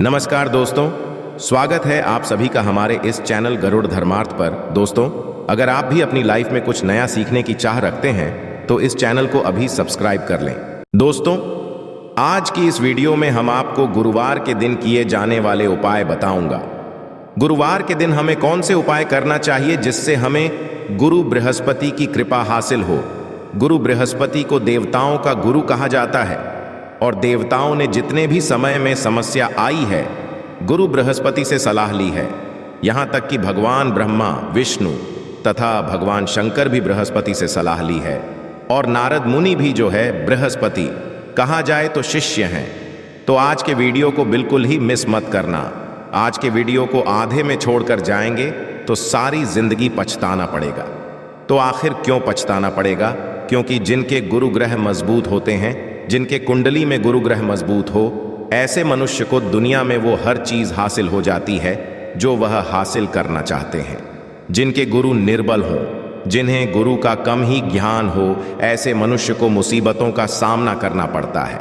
नमस्कार दोस्तों, स्वागत है आप सभी का हमारे इस चैनल गरुड़ धर्मार्थ पर। दोस्तों, अगर आप भी अपनी लाइफ में कुछ नया सीखने की चाह रखते हैं तो इस चैनल को अभी सब्सक्राइब कर लें। दोस्तों, आज की इस वीडियो में हम आपको गुरुवार के दिन किए जाने वाले उपाय बताऊंगा। गुरुवार के दिन हमें कौन से उपाय करना चाहिए जिससे हमें गुरु बृहस्पति की कृपा हासिल हो। गुरु बृहस्पति को देवताओं का गुरु कहा जाता है और देवताओं ने जितने भी समय में समस्या आई है गुरु बृहस्पति से सलाह ली है। यहाँ तक कि भगवान ब्रह्मा, विष्णु तथा भगवान शंकर भी बृहस्पति से सलाह ली है और नारद मुनि भी जो है बृहस्पति कहा जाए तो शिष्य हैं। तो आज के वीडियो को बिल्कुल ही मिस मत करना। आज के वीडियो को आधे में छोड़कर जाएंगे तो सारी जिंदगी पछताना पड़ेगा। तो आखिर क्यों पछताना पड़ेगा? क्योंकि जिनके गुरु ग्रह मजबूत होते हैं, जिनके कुंडली में गुरु ग्रह मजबूत हो, ऐसे मनुष्य को दुनिया में वो हर चीज हासिल हो जाती है जो वह हासिल करना चाहते हैं। जिनके गुरु निर्बल हो, जिन्हें गुरु का कम ही ज्ञान हो, ऐसे मनुष्य को मुसीबतों का सामना करना पड़ता है।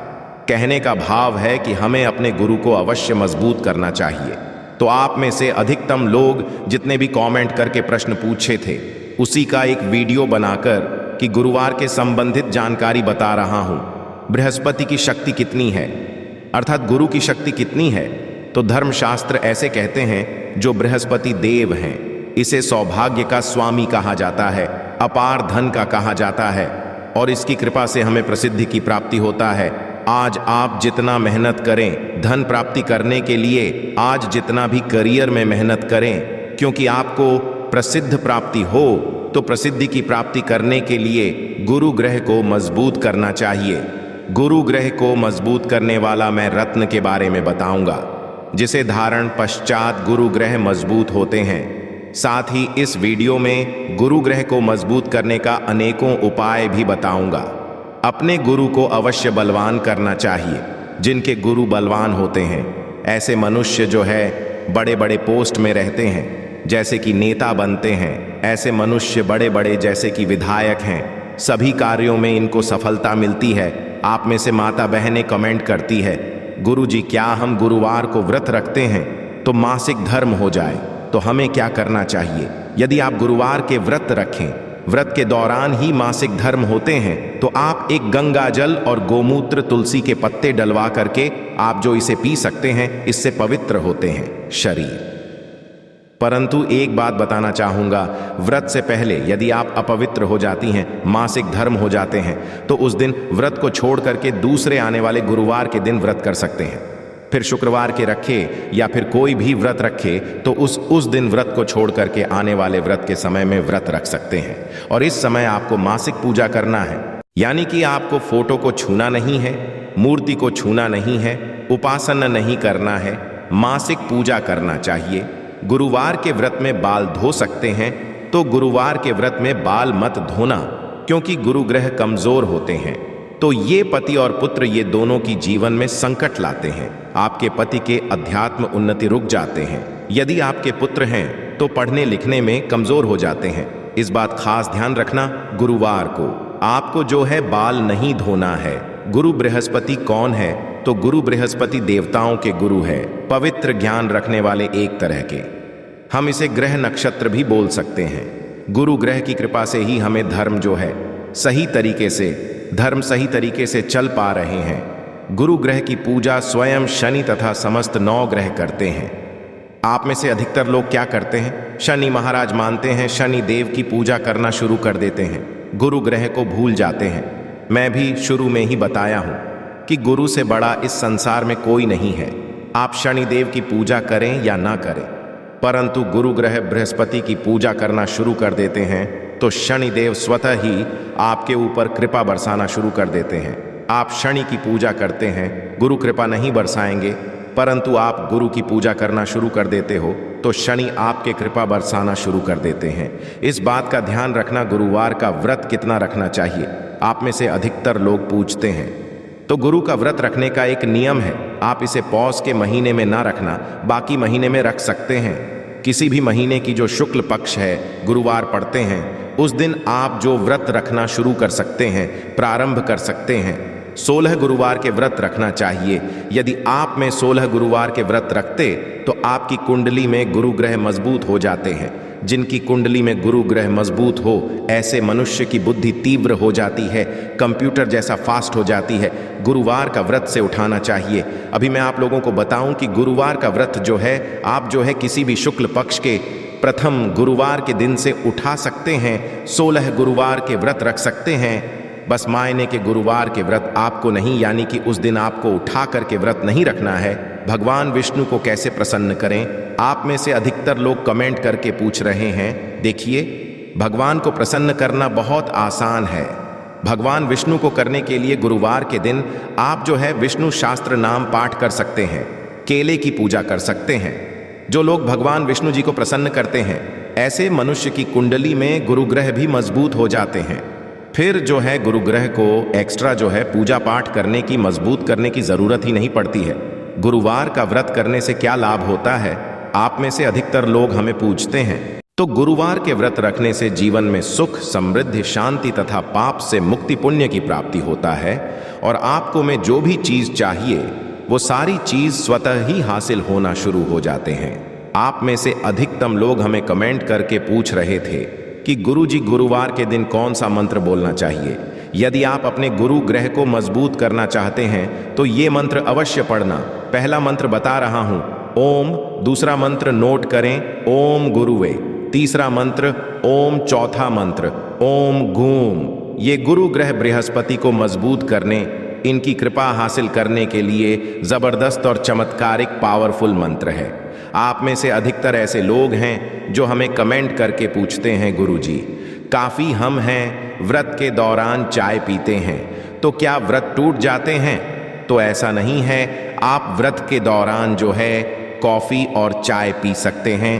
कहने का भाव है कि हमें अपने गुरु को अवश्य मजबूत करना चाहिए। तो आप में से अधिकतम लोग जितने भी कमेंट करके प्रश्न पूछे थे, उसी का एक वीडियो बनाकर कि गुरुवार के संबंधित जानकारी बता रहा हूं। बृहस्पति की शक्ति कितनी है, अर्थात गुरु की शक्ति कितनी है? तो धर्मशास्त्र ऐसे कहते हैं, जो बृहस्पति देव हैं, इसे सौभाग्य का स्वामी कहा जाता है, अपार धन का कहा जाता है और इसकी कृपा से हमें प्रसिद्धि की प्राप्ति होता है। आज आप जितना मेहनत करें धन प्राप्ति करने के लिए, आज जितना भी करियर में मेहनत करें, क्योंकि आपको प्रसिद्ध प्राप्ति हो, तो प्रसिद्धि की प्राप्ति करने के लिए गुरु ग्रह को मजबूत करना चाहिए। गुरु ग्रह को मजबूत करने वाला मैं रत्न के बारे में बताऊंगा, जिसे धारण पश्चात गुरु ग्रह मजबूत होते हैं। साथ ही इस वीडियो में गुरु ग्रह को मजबूत करने का अनेकों उपाय भी बताऊंगा। अपने गुरु को अवश्य बलवान करना चाहिए। जिनके गुरु बलवान होते हैं, ऐसे मनुष्य जो है बड़े बड़े पोस्ट में रहते हैं, जैसे कि नेता बनते हैं। ऐसे मनुष्य बड़े बड़े जैसे कि विधायक हैं, सभी कार्यों में इनको सफलता मिलती है। आप में से माता बहनें कमेंट करती है, गुरुजी क्या हम गुरुवार को व्रत रखते हैं तो मासिक धर्म हो जाए, तो हमें क्या करना चाहिए? यदि आप गुरुवार के व्रत रखें, व्रत के दौरान ही मासिक धर्म होते हैं, तो आप एक गंगा जल और गोमूत्र तुलसी के पत्ते डलवा करके आप जो इसे पी सकते हैं, इससे पवित्र होते हैं शरीर। परंतु एक बात बताना चाहूँगा, व्रत से पहले यदि आप अपवित्र हो जाती हैं, मासिक धर्म हो जाते हैं, तो उस दिन व्रत को छोड़ करके दूसरे आने वाले गुरुवार के दिन व्रत कर सकते हैं। फिर शुक्रवार के रखे या फिर कोई भी व्रत रखे तो उस दिन व्रत को छोड़ करके आने वाले व्रत के समय में व्रत रख सकते हैं। और इस समय आपको मासिक पूजा करना है, यानी कि आपको फोटो को छूना नहीं है, मूर्ति को छूना नहीं है, उपासना नहीं करना है, मासिक पूजा करना चाहिए। गुरुवार के व्रत में बाल धो सकते हैं, तो गुरुवार के व्रत में बाल मत धोना, क्योंकि गुरु ग्रह कमजोर होते हैं। तो ये पति और पुत्र, ये दोनों की जीवन में संकट लाते हैं। आपके पति के अध्यात्म उन्नति रुक जाते हैं। यदि आपके पुत्र हैं तो पढ़ने लिखने में कमजोर हो जाते हैं। इस बात खास ध्यान रखना। गुरुवार को आपको जो है बाल नहीं धोना है। गुरु बृहस्पति कौन है? तो गुरु बृहस्पति देवताओं के गुरु है, पवित्र ज्ञान रखने वाले एक तरह के। हम इसे ग्रह नक्षत्र भी बोल सकते हैं। गुरु ग्रह की कृपा से ही हमें धर्म जो है सही तरीके से चल पा रहे हैं। गुरु ग्रह की पूजा स्वयं शनि तथा समस्त 9 ग्रह करते हैं। आप में से अधिकतर लोग क्या करते हैं? शनि महाराज मानते हैं, शनि देव की पूजा करना शुरू कर देते हैं, गुरु ग्रह को भूल जाते हैं। मैं भी शुरू में ही बताया हूं कि गुरु से बड़ा इस संसार में कोई नहीं है। आप शनिदेव की पूजा करें या ना करें, परंतु गुरु ग्रह बृहस्पति की पूजा करना शुरू कर देते हैं तो शनिदेव स्वतः ही आपके ऊपर कृपा बरसाना शुरू कर देते हैं। आप शनि की पूजा करते हैं, गुरु कृपा नहीं बरसाएंगे, परंतु आप गुरु की पूजा करना शुरू कर देते हो तो शनि आपके कृपा बरसाना शुरू कर देते हैं। इस बात का ध्यान रखना। गुरुवार का व्रत कितना रखना चाहिए, आप में से अधिकतर लोग पूछते हैं। तो गुरु का व्रत रखने का एक नियम है। आप इसे पौष के महीने में ना रखना, बाकी महीने में रख सकते हैं। किसी भी महीने की जो शुक्ल पक्ष है, गुरुवार पड़ते हैं, उस दिन आप जो व्रत रखना शुरू कर सकते हैं, प्रारंभ कर सकते हैं। 16 गुरुवार के व्रत रखना चाहिए। यदि आप में 16 गुरुवार के व्रत रखते तो आपकी कुंडली में गुरु ग्रह मजबूत हो जाते हैं। जिनकी कुंडली में गुरु ग्रह मजबूत हो, ऐसे मनुष्य की बुद्धि तीव्र हो जाती है, कंप्यूटर जैसा फास्ट हो जाती है। गुरुवार का व्रत से उठाना चाहिए। अभी मैं आप लोगों को बताऊं कि गुरुवार का व्रत जो है, आप जो है किसी भी शुक्ल पक्ष के प्रथम गुरुवार के दिन से उठा सकते हैं। 16 गुरुवार के व्रत रख सकते हैं। बस मायने के गुरुवार के व्रत आपको नहीं, यानी कि उस दिन आपको उठा करके व्रत नहीं रखना है। भगवान विष्णु को कैसे प्रसन्न करें? आप में से अधिकतर लोग कमेंट करके पूछ रहे हैं। देखिए, भगवान को प्रसन्न करना बहुत आसान है। भगवान विष्णु को करने के लिए गुरुवार के दिन आप जो है विष्णु शास्त्र नाम पाठ कर सकते हैं, केले की पूजा कर सकते हैं। जो लोग भगवान विष्णु जी को प्रसन्न करते हैं, ऐसे मनुष्य की कुंडली में गुरु ग्रह भी मजबूत हो जाते हैं। फिर जो है गुरु ग्रह को एक्स्ट्रा जो है पूजा पाठ करने की, मजबूत करने की जरूरत ही नहीं पड़ती है। गुरुवार का व्रत करने से क्या लाभ होता है? आप में से अधिकतर लोग हमें पूछते हैं। तो गुरुवार के व्रत रखने से जीवन में सुख, समृद्धि, शांति तथा पाप से मुक्ति, पुण्य की प्राप्ति होता है और आपको में जो भी चीज चाहिए वो सारी चीज स्वतः ही हासिल होना शुरू हो जाते हैं। आप में से अधिकतम लोग हमें कमेंट करके पूछ रहे थे कि गुरुजी गुरुवार के दिन कौन सा मंत्र बोलना चाहिए। यदि आप अपने गुरु ग्रह को मजबूत करना चाहते हैं तो ये मंत्र अवश्य पढ़ना। पहला मंत्र बता रहा हूं, ओम। दूसरा मंत्र नोट करें, ओम गुरुवे। तीसरा मंत्र ओम। चौथा मंत्र ओम घूम। ये गुरु ग्रह बृहस्पति को मजबूत करने, इनकी कृपा हासिल करने के लिए जबरदस्त और चमत्कारिक पावरफुल मंत्र है। आप में से अधिकतर ऐसे लोग हैं जो हमें कमेंट करके पूछते हैं, गुरुजी काफ़ी हम हैं व्रत के दौरान चाय पीते हैं, तो क्या व्रत टूट जाते हैं? तो ऐसा नहीं है। आप व्रत के दौरान जो है कॉफ़ी और चाय पी सकते हैं,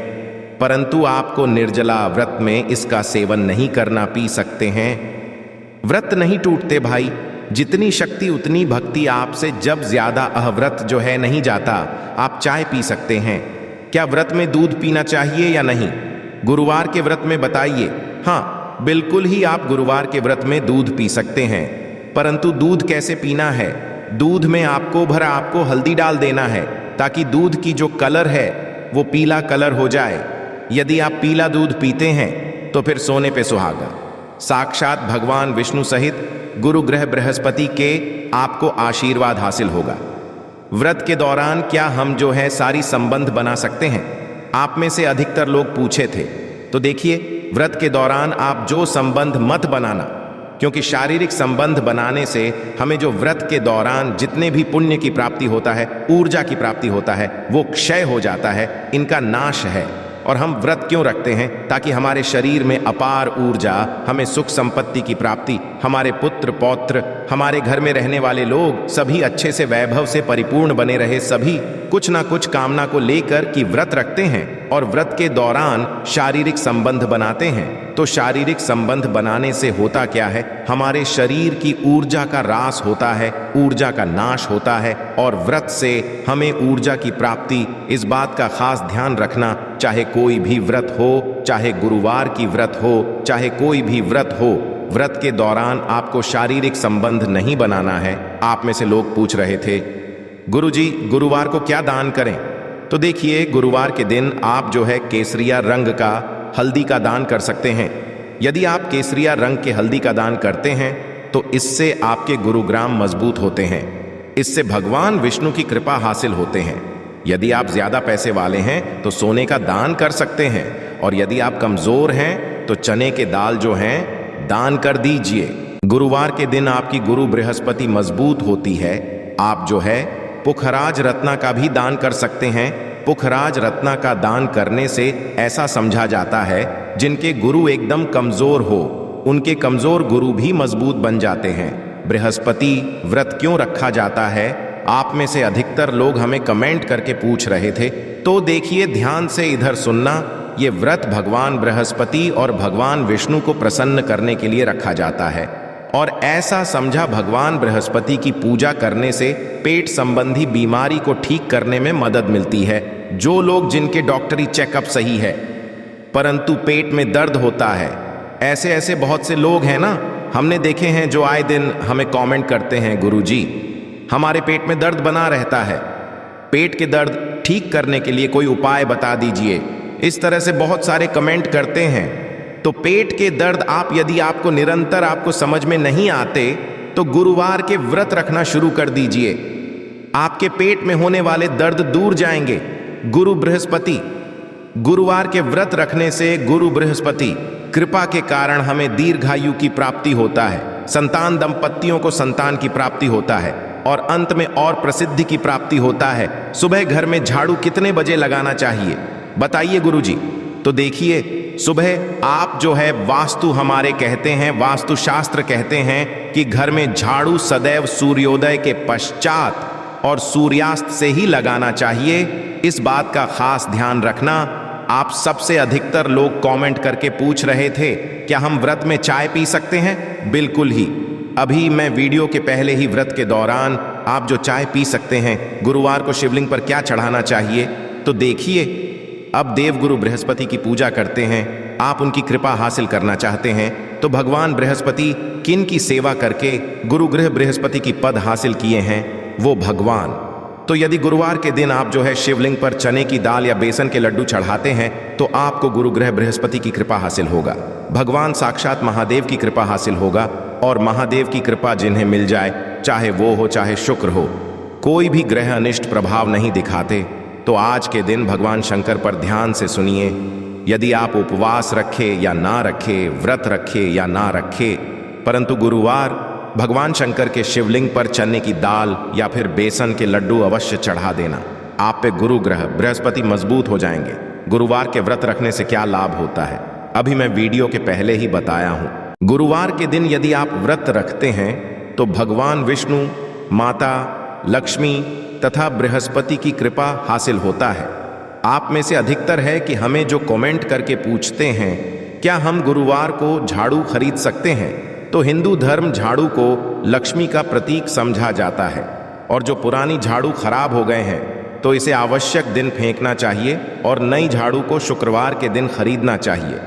परंतु आपको निर्जला व्रत में इसका सेवन नहीं करना। पी सकते हैं, व्रत नहीं टूटते भाई। जितनी शक्ति उतनी भक्ति आपसे। जब ज्यादा अहव्रत जो है नहीं जाता, आप चाय पी सकते हैं। क्या व्रत में दूध पीना चाहिए या नहीं? गुरुवार के व्रत में बताइए। हाँ, बिल्कुल ही आप गुरुवार के व्रत में दूध पी सकते हैं, परंतु दूध कैसे पीना है? दूध में आपको हल्दी डाल देना है ताकि दूध की जो कलर है वो पीला कलर हो जाए। यदि आप पीला दूध पीते हैं तो फिर सोने पे सुहागा। साक्षात भगवान विष्णु सहित गुरु ग्रह बृहस्पति के आपको आशीर्वाद हासिल होगा। व्रत के दौरान क्या हम जो है सारी संबंध बना सकते हैं? आप में से अधिकतर लोग पूछे थे। तो देखिए, व्रत के दौरान आप जो संबंध मत बनाना, क्योंकि शारीरिक संबंध बनाने से हमें जो व्रत के दौरान जितने भी पुण्य की प्राप्ति होता है, ऊर्जा की प्राप्ति होता है, वो क्षय हो जाता है, इनका नाश है। और हम व्रत क्यों रखते हैं? ताकि हमारे शरीर में अपार ऊर्जा, हमें सुख संपत्ति की प्राप्ति, हमारे पुत्र पौत्र, हमारे घर में रहने वाले लोग सभी अच्छे से वैभव से परिपूर्ण बने रहे। सभी कुछ ना कुछ कामना को लेकर कि व्रत रखते हैं और व्रत के दौरान शारीरिक संबंध बनाते हैं। तो शारीरिक संबंध बनाने से होता क्या है? हमारे शरीर की ऊर्जा का ह्रास होता है, ऊर्जा का नाश होता है। और व्रत से हमें ऊर्जा की प्राप्ति, इस बात का खास ध्यान रखना। चाहे कोई भी व्रत हो, चाहे गुरुवार की व्रत हो, चाहे कोई भी व्रत हो, व्रत के दौरान आपको शारीरिक संबंध नहीं बनाना है। आप में से लोग पूछ रहे थे, गुरुजी गुरुवार को क्या दान करें? तो देखिए, गुरुवार के दिन आप जो है केसरिया रंग का हल्दी का दान कर सकते हैं। यदि आप केसरिया रंग के हल्दी का दान करते हैं तो इससे आपके गुरुग्राम मजबूत होते हैं, इससे भगवान विष्णु की कृपा हासिल होते हैं। यदि आप ज्यादा पैसे वाले हैं तो सोने का दान कर सकते हैं, और यदि आप कमजोर हैं तो चने के दाल जो हैं दान कर दीजिए। गुरुवार के दिन आपकी गुरु बृहस्पति मजबूत होती है। आप जो है पुखराज रत्ना का भी दान कर सकते हैं। पुखराज रत्ना का दान करने से ऐसा समझा जाता है जिनके गुरु एकदम कमजोर हो, उनके कमजोर गुरु भी मजबूत बन जाते हैं। बृहस्पति व्रत क्यों रखा जाता है? आप में से अधिकतर लोग हमें कमेंट करके पूछ रहे थे। तो देखिए, ध्यान से इधर सुनना। ये व्रत भगवान बृहस्पति और भगवान विष्णु को प्रसन्न करने के लिए रखा जाता है। और ऐसा समझा, भगवान बृहस्पति की पूजा करने से पेट संबंधी बीमारी को ठीक करने में मदद मिलती है। जो लोग जिनके डॉक्टरी चेकअप सही है परंतु पेट में दर्द होता है, ऐसे बहुत से लोग हैं ना, हमने देखे हैं जो आए दिन हमें कमेंट करते हैं, गुरुजी हमारे पेट में दर्द बना रहता है, पेट के दर्द ठीक करने के लिए कोई उपाय बता दीजिए। इस तरह से बहुत सारे कमेंट करते हैं। तो पेट के दर्द यदि आपको निरंतर आपको समझ में नहीं आते तो गुरुवार के व्रत रखना शुरू कर दीजिए, आपके पेट में होने वाले दर्द दूर जाएंगे। गुरु बृहस्पति, गुरुवार के व्रत रखने से गुरु बृहस्पति कृपा के कारण हमें दीर्घायु की प्राप्ति होता है, संतान दंपतियों को संतान की प्राप्ति होता है और अंत में और प्रसिद्धि की प्राप्ति होता है। सुबह घर में झाड़ू कितने बजे लगाना चाहिए बताइए गुरुजी? तो देखिए, सुबह आप जो है वास्तु हमारे कहते हैं, वास्तु शास्त्र कहते हैं कि घर में झाड़ू सदैव सूर्योदय के पश्चात और सूर्यास्त से ही लगाना चाहिए। इस बात का खास ध्यान रखना। आप सबसे अधिकतर लोग कमेंट करके पूछ रहे थे क्या हम व्रत में चाय पी सकते हैं? बिल्कुल ही। अभी मैं वीडियो के पहले ही व्रत के दौरान आप जो चाय पी सकते हैं, गुरुवार को शिवलिंग पर क्या चढ़ाना चाहिए तो देखिए। अब देवगुरु बृहस्पति की पूजा करते हैं, आप उनकी कृपा हासिल करना चाहते हैं तो भगवान बृहस्पति किन की सेवा करके गुरु ग्रह बृहस्पति की पद हासिल किए हैं वो भगवान। तो यदि गुरुवार के दिन आप जो है शिवलिंग पर चने की दाल या बेसन के लड्डू चढ़ाते हैं तो आपको गुरु ग्रह बृहस्पति की कृपा हासिल होगा, भगवान साक्षात महादेव की कृपा हासिल होगा। और महादेव की कृपा जिन्हें मिल जाए, चाहे वो हो चाहे शुक्र हो, कोई भी ग्रह अनिष्ट प्रभाव नहीं दिखाते। तो आज के दिन भगवान शंकर पर ध्यान से सुनिए। यदि आप उपवास रखे या ना रखे, व्रत रखे या ना रखे, परंतु गुरुवार भगवान शंकर के शिवलिंग पर चने की दाल या फिर बेसन के लड्डू अवश्य चढ़ा देना। आप पे गुरु ग्रह बृहस्पति मजबूत हो जाएंगे। गुरुवार के व्रत रखने से क्या लाभ होता है अभी मैं वीडियो के पहले ही बताया हूं। गुरुवार के दिन यदि आप व्रत रखते हैं तो भगवान विष्णु, माता लक्ष्मी तथा बृहस्पति की कृपा हासिल होता है। आप में से अधिकतर है कि हमें जो कमेंट करके पूछते हैं क्या हम गुरुवार को झाड़ू खरीद सकते हैं, तो हिंदू धर्म झाड़ू को लक्ष्मी का प्रतीक समझा जाता है और जो पुरानी झाड़ू खराब हो गए हैं तो इसे आवश्यक दिन फेंकना चाहिए और नई झाड़ू को शुक्रवार के दिन खरीदना चाहिए।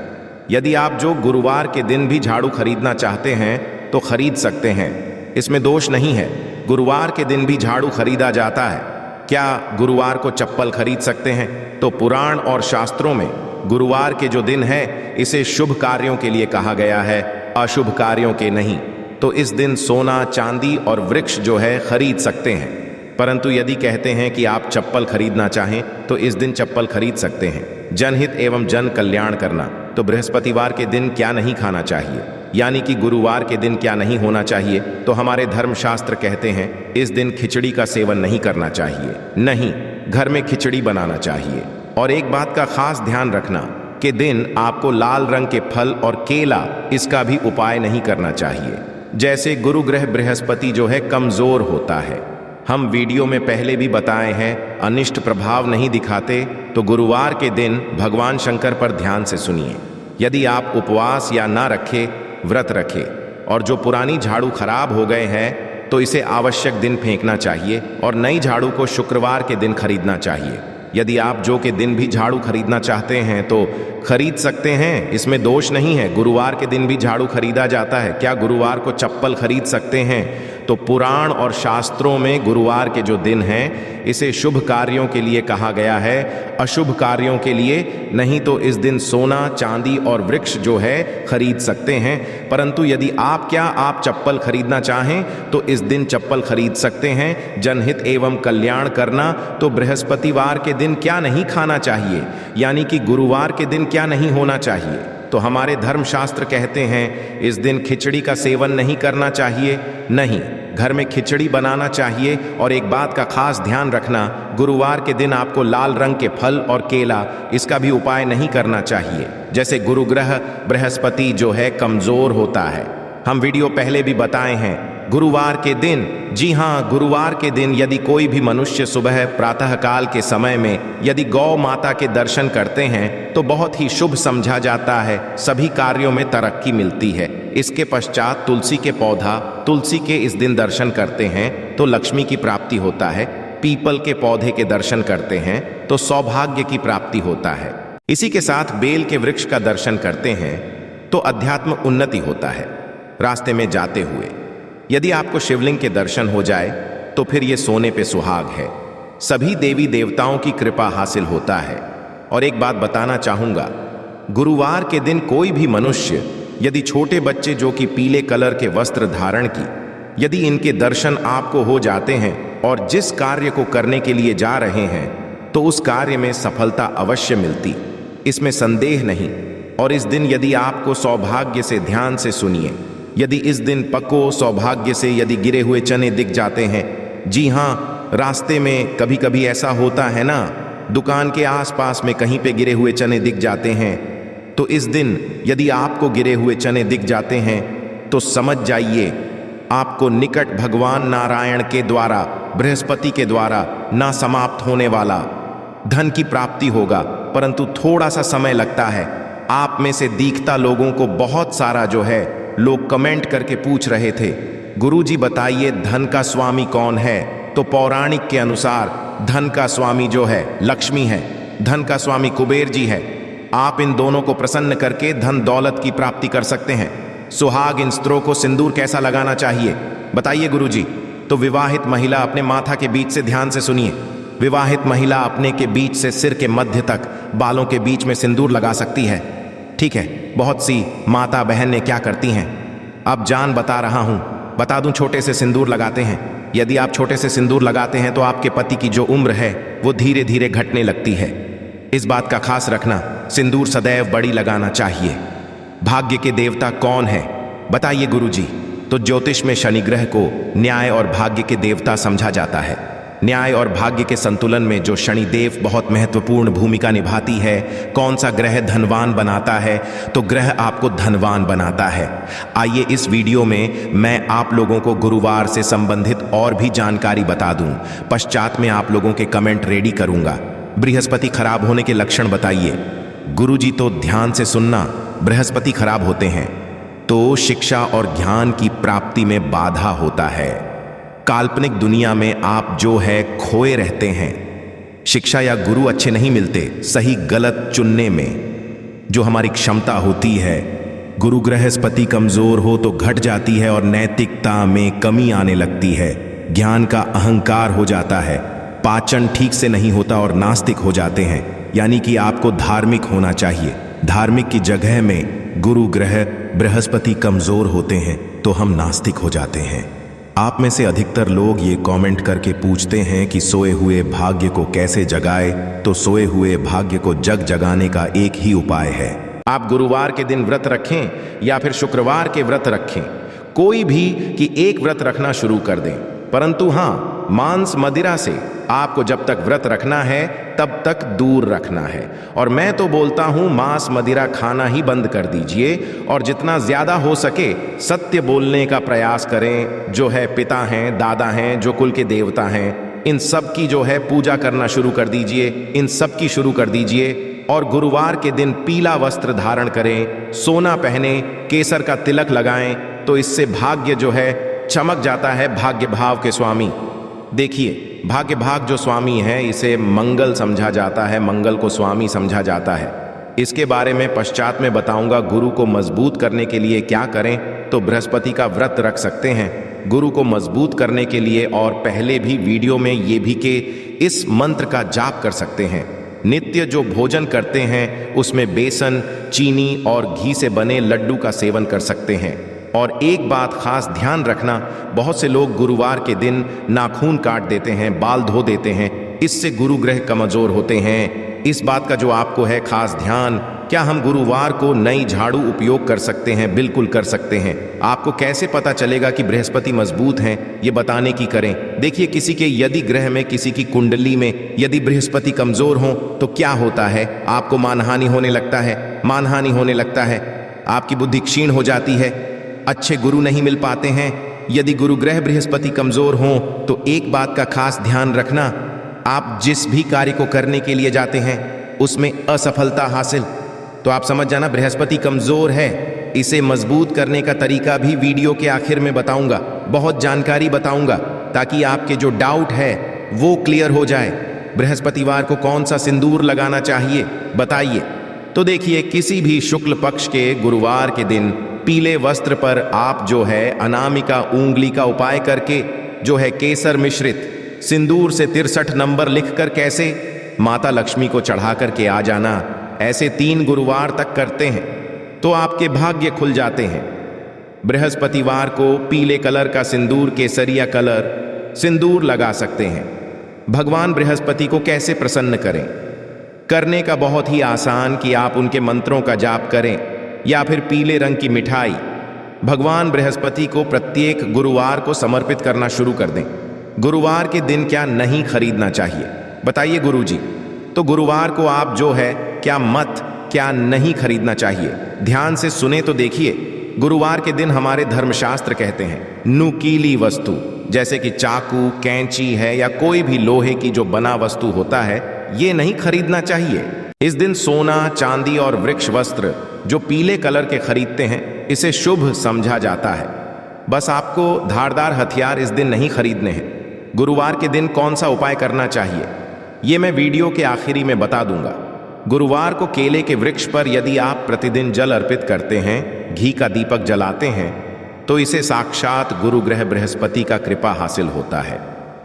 यदि आप जो गुरुवार के दिन भी झाड़ू खरीदना चाहते हैं तो खरीद सकते हैं, इसमें दोष नहीं है। गुरुवार के दिन भी झाड़ू खरीदा जाता है। क्या गुरुवार को चप्पल खरीद सकते हैं? तो पुराण और शास्त्रों में गुरुवार के जो दिन है इसे शुभ कार्यों के लिए कहा गया है, अशुभ कार्यों के नहीं। तो इस दिन सोना, चांदी और वृक्ष जो है खरीद सकते हैं। परंतु यदि कहते हैं कि आप चप्पल खरीदना चाहें तो इस दिन चप्पल खरीद सकते हैं। जनहित एवं जन कल्याण करना, तो बृहस्पतिवार के दिन क्या नहीं खाना चाहिए, यानी कि गुरुवार के दिन क्या नहीं होना चाहिए, तो हमारे धर्मशास्त्र कहते हैं इस दिन खिचड़ी का सेवन नहीं करना चाहिए, नहीं घर में खिचड़ी बनाना चाहिए। और एक बात का खास ध्यान रखना कि दिन आपको लाल रंग के फल और केला इसका भी उपाय नहीं करना चाहिए। जैसे गुरु ग्रह बृहस्पति जो है कमजोर होता है, हम वीडियो में पहले भी बताए हैं, अनिष्ट प्रभाव नहीं दिखाते। तो गुरुवार के दिन भगवान शंकर पर ध्यान से सुनिए। यदि आप उपवास या ना रखे, व्रत रखे और जो पुरानी झाड़ू खराब हो गए हैं तो इसे आवश्यक दिन फेंकना चाहिए और नई झाड़ू को शुक्रवार के दिन खरीदना चाहिए। यदि आप जो के दिन भी झाड़ू खरीदना चाहते हैं तो खरीद सकते हैं, इसमें दोष नहीं है। गुरुवार के दिन भी झाड़ू खरीदा जाता है। क्या गुरुवार को चप्पल खरीद सकते हैं? तो पुराण और शास्त्रों में गुरुवार के जो दिन हैं इसे शुभ कार्यों के लिए कहा गया है, अशुभ कार्यों के लिए नहीं। तो इस दिन सोना, चांदी और वृक्ष जो है खरीद सकते हैं। परंतु यदि आप चप्पल खरीदना चाहें तो इस दिन चप्पल खरीद सकते हैं। जनहित एवं कल्याण करना, तो बृहस्पतिवार के दिन क्या नहीं खाना चाहिए, यानी कि गुरुवार के दिन क्या नहीं होना चाहिए, तो हमारे धर्मशास्त्र कहते हैं इस दिन खिचड़ी का सेवन नहीं करना चाहिए, नहीं घर में खिचड़ी बनाना चाहिए। और एक बात का खास ध्यान रखना, गुरुवार के दिन आपको लाल रंग के फल और केला इसका भी उपाय नहीं करना चाहिए। जैसे गुरु ग्रह बृहस्पति जो है कमजोर होता है, हम वीडियो पहले भी बताए हैं। गुरुवार के दिन, जी हाँ, गुरुवार के दिन यदि कोई भी मनुष्य सुबह प्रातः काल के समय में यदि गौ माता के दर्शन करते हैं तो बहुत ही शुभ समझा जाता है, सभी कार्यों में तरक्की मिलती है। इसके पश्चात तुलसी के पौधा, तुलसी के इस दिन दर्शन करते हैं तो लक्ष्मी की प्राप्ति होता है। पीपल के पौधे के दर्शन करते हैं तो सौभाग्य की प्राप्ति होता है। इसी के साथ बेल के वृक्ष का दर्शन करते हैं तो अध्यात्म उन्नति होता है। रास्ते में जाते हुए। यदि आपको शिवलिंग के दर्शन हो जाए तो फिर ये सोने पे सुहाग है। सभी देवी देवताओं की कृपा हासिल होता है। और एक बात बताना चाहूंगा, गुरुवार के दिन कोई भी मनुष्य, यदि छोटे बच्चे जो कि पीले कलर के वस्त्र धारण की, यदि इनके दर्शन आपको हो जाते हैं और जिस कार्य को करने के लिए जा रहे हैं तो उस कार्य में सफलता अवश्य मिलती, इसमें संदेह नहीं। और इस दिन यदि आपको सौभाग्य से, ध्यान से सुनिए, यदि इस दिन पक्को सौभाग्य से यदि गिरे हुए चने दिख जाते हैं, जी हाँ, रास्ते में कभी कभी ऐसा होता है ना, दुकान के आसपास में कहीं पे गिरे हुए चने दिख जाते हैं, तो इस दिन यदि आपको गिरे हुए चने दिख जाते हैं तो समझ जाइए आपको निकट भगवान नारायण के द्वारा, बृहस्पति के द्वारा ना समाप्त होने वाला धन की प्राप्ति होगा। परंतु थोड़ा सा समय लगता है। आप में से दीखता लोगों को बहुत सारा जो है लोग कमेंट करके पूछ रहे थे, गुरुजी बताइए धन का स्वामी कौन है। तो पौराणिक के अनुसार धन का स्वामी जो है लक्ष्मी है, धन का स्वामी कुबेर जी है। आप इन दोनों को प्रसन्न करके धन दौलत की प्राप्ति कर सकते हैं। सुहाग इन स्त्रों को सिंदूर कैसा लगाना चाहिए बताइए गुरुजी। तो विवाहित महिला अपने माथा के बीच से, ध्यान से सुनिए, विवाहित महिला अपने के बीच से सिर के मध्य तक बालों के बीच में सिंदूर लगा सकती है। ठीक है, बहुत सी माता बहन ने क्या करती हैं, अब जान बता रहा हूं, बता दूं, छोटे से सिंदूर लगाते हैं। यदि आप छोटे से सिंदूर लगाते हैं तो आपके पति की जो उम्र है वो धीरे धीरे घटने लगती है। इस बात का खास रखना, सिंदूर सदैव बड़ी लगाना चाहिए। भाग्य के देवता कौन है बताइए गुरुजी। तो ज्योतिष में शनि ग्रह को न्याय और भाग्य के देवता समझा जाता है। न्याय और भाग्य के संतुलन में जो शनि देव बहुत महत्वपूर्ण भूमिका निभाती है। कौन सा ग्रह धनवान बनाता है, तो ग्रह आपको धनवान बनाता है। आइए इस वीडियो में मैं आप लोगों को गुरुवार से संबंधित और भी जानकारी बता दूं। पश्चात में आप लोगों के कमेंट रेडी करूंगा। बृहस्पति खराब होने के लक्षण बताइए गुरुजी। तो ध्यान से सुनना, बृहस्पति खराब होते हैं तो शिक्षा और ज्ञान की प्राप्ति में बाधा होता है। काल्पनिक दुनिया में आप जो है खोए रहते हैं। शिक्षा या गुरु अच्छे नहीं मिलते सही गलत चुनने में जो हमारी क्षमता होती है। गुरु बृहस्पति कमजोर हो तो घट जाती है और नैतिकता में कमी आने लगती है। ज्ञान का अहंकार हो जाता है, पाचन ठीक से नहीं होता और नास्तिक हो जाते हैं। यानी कि आपको धार्मिक होना चाहिए। धार्मिक की जगह में गुरु ग्रह बृहस्पति कमजोर होते हैं तो हम नास्तिक हो जाते हैं। आप में से अधिकतर लोग ये कमेंट करके पूछते हैं कि सोए हुए भाग्य को कैसे जगाए। तो सोए हुए भाग्य को जगाने का एक ही उपाय है। आप गुरुवार के दिन व्रत रखें या फिर शुक्रवार के व्रत रखें, कोई भी कि एक व्रत रखना शुरू कर दें। परंतु हाँ, मांस मदिरा से आपको जब तक व्रत रखना है तब तक दूर रखना है। और मैं तो बोलता हूं मांस मदिरा खाना ही बंद कर दीजिए और जितना ज्यादा हो सके सत्य बोलने का प्रयास करें। जो है पिता हैं, दादा हैं, जो कुल के देवता हैं, इन सब की जो है पूजा करना शुरू कर दीजिए, इन सब की शुरू कर दीजिए। और गुरुवार के दिन पीला वस्त्र धारण करें, सोना पहने, केसर का तिलक लगाएं, तो इससे भाग्य जो है चमक जाता है। भाग्य भाव के स्वामी, देखिए भाग्य भाग जो स्वामी है इसे मंगल समझा जाता है, मंगल को स्वामी समझा जाता है। इसके बारे में पश्चात में बताऊंगा। गुरु को मजबूत करने के लिए क्या करें, तो बृहस्पति का व्रत रख सकते हैं गुरु को मजबूत करने के लिए। और पहले भी वीडियो में ये भी कि इस मंत्र का जाप कर सकते हैं। नित्य जो भोजन करते हैं उसमें बेसन, चीनी और घी से बने लड्डू का सेवन कर सकते हैं। और एक बात खास ध्यान रखना, बहुत से लोग गुरुवार के दिन नाखून काट देते हैं, बाल धो देते हैं, इससे गुरु ग्रह कमजोर होते हैं। इस बात का जो आपको है खास ध्यान। क्या हम गुरुवार को नई झाड़ू उपयोग कर सकते हैं? बिल्कुल कर सकते हैं। आपको कैसे पता चलेगा कि बृहस्पति मजबूत हैं, ये बताने की करें। देखिए किसी के यदि ग्रह में, किसी की कुंडली में यदि बृहस्पति कमजोर हो तो क्या होता है, आपको मानहानि होने लगता है, मानहानि होने लगता है, आपकी बुद्धि क्षीण हो जाती है, अच्छे गुरु नहीं मिल पाते हैं। यदि गुरु ग्रह बृहस्पति कमजोर हो तो एक बात का खास ध्यान रखना, आप जिस भी कार्य को करने के लिए जाते हैं उसमें असफलता हासिल। तो आप समझ जाना बृहस्पति कमजोर है। इसे मजबूत करने का तरीका भी वीडियो के आखिर में बताऊंगा, बहुत जानकारी बताऊंगा ताकि आपके जो डाउट है वो क्लियर हो जाए। बृहस्पतिवार को कौन सा सिंदूर लगाना चाहिए बताइए। तो देखिए किसी भी शुक्ल पक्ष के गुरुवार के दिन पीले वस्त्र पर आप जो है अनामिका उंगली का उपाय करके जो है केसर मिश्रित सिंदूर से 63 नंबर लिखकर कैसे माता लक्ष्मी को चढ़ा करके आ जाना, ऐसे 3 गुरुवार तक करते हैं तो आपके भाग्य खुल जाते हैं। बृहस्पतिवार को पीले कलर का सिंदूर केसरिया कलर सिंदूर लगा सकते हैं। भगवान बृहस्पति को कैसे प्रसन्न करें? करने का बहुत ही आसान कि आप उनके मंत्रों का जाप करें या फिर पीले रंग की मिठाई भगवान बृहस्पति को प्रत्येक गुरुवार को समर्पित करना शुरू कर दें। गुरुवार के दिन क्या नहीं खरीदना चाहिए बताइए गुरुजी? तो गुरुवार को आप जो है क्या नहीं खरीदना चाहिए, ध्यान से सुने तो देखिए। गुरुवार के दिन हमारे धर्मशास्त्र कहते हैं नुकीली वस्तु जैसे कि चाकू, कैंची है या कोई भी लोहे की जो बना वस्तु होता है ये नहीं खरीदना चाहिए। इस दिन सोना, चांदी और वृक्ष वस्त्र जो पीले कलर के खरीदते हैं इसे शुभ समझा जाता है। बस आपको धारदार हथियार इस दिन नहीं खरीदने हैं। गुरुवार के दिन कौन सा उपाय करना चाहिए ये मैं वीडियो के आखिरी में बता दूंगा। गुरुवार को केले के वृक्ष पर यदि आप प्रतिदिन जल अर्पित करते हैं, घी का दीपक जलाते हैं तो इसे साक्षात गुरु ग्रह बृहस्पति का कृपा हासिल होता है।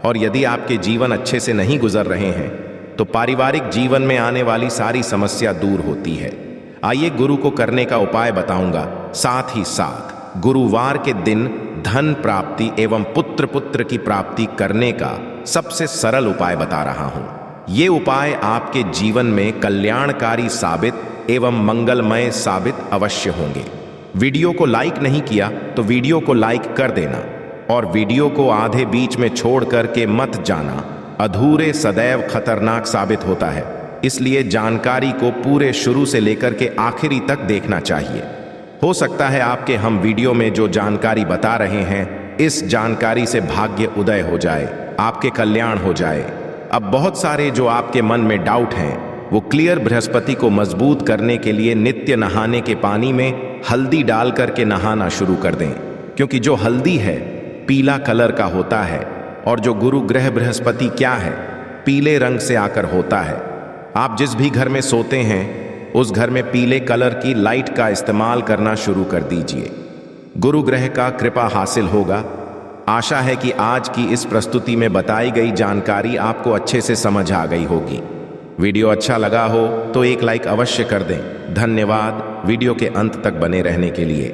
और यदि आपके जीवन अच्छे से नहीं गुजर रहे हैं तो पारिवारिक जीवन में आने वाली सारी समस्या दूर होती है। आइए गुरु को करने का उपाय बताऊंगा, साथ ही साथ गुरुवार के दिन धन प्राप्ति एवं पुत्र की प्राप्ति करने का सबसे सरल उपाय बता रहा हूं। ये उपाय आपके जीवन में कल्याणकारी साबित एवं मंगलमय साबित अवश्य होंगे। वीडियो को लाइक नहीं किया तो वीडियो को लाइक कर देना और वीडियो को आधे बीच में छोड़ करके मत जाना, अधूरे सदैव खतरनाक साबित होता है। इसलिए जानकारी को पूरे शुरू से लेकर के आखिरी तक देखना चाहिए। हो सकता है आपके हम वीडियो में जो जानकारी बता रहे हैं इस जानकारी से भाग्य उदय हो जाए, आपके कल्याण हो जाए। अब बहुत सारे जो आपके मन में डाउट हैं वो क्लियर बृहस्पति को मजबूत करने के लिए नित्य नहाने के पानी में हल्दी डाल करके नहाना शुरू कर दें, क्योंकि जो हल्दी है पीला कलर का होता है और जो गुरु ग्रह बृहस्पति क्या है पीले रंग से आकर होता है। आप जिस भी घर में सोते हैं उस घर में पीले कलर की लाइट का इस्तेमाल करना शुरू कर दीजिए। गुरु ग्रह का कृपा हासिल होगा। आशा है कि आज की इस प्रस्तुति में बताई गई जानकारी आपको अच्छे से समझ आ गई होगी। वीडियो अच्छा लगा हो तो एक लाइक अवश्य कर दें। धन्यवाद वीडियो के अंत तक बने रहने के लिए।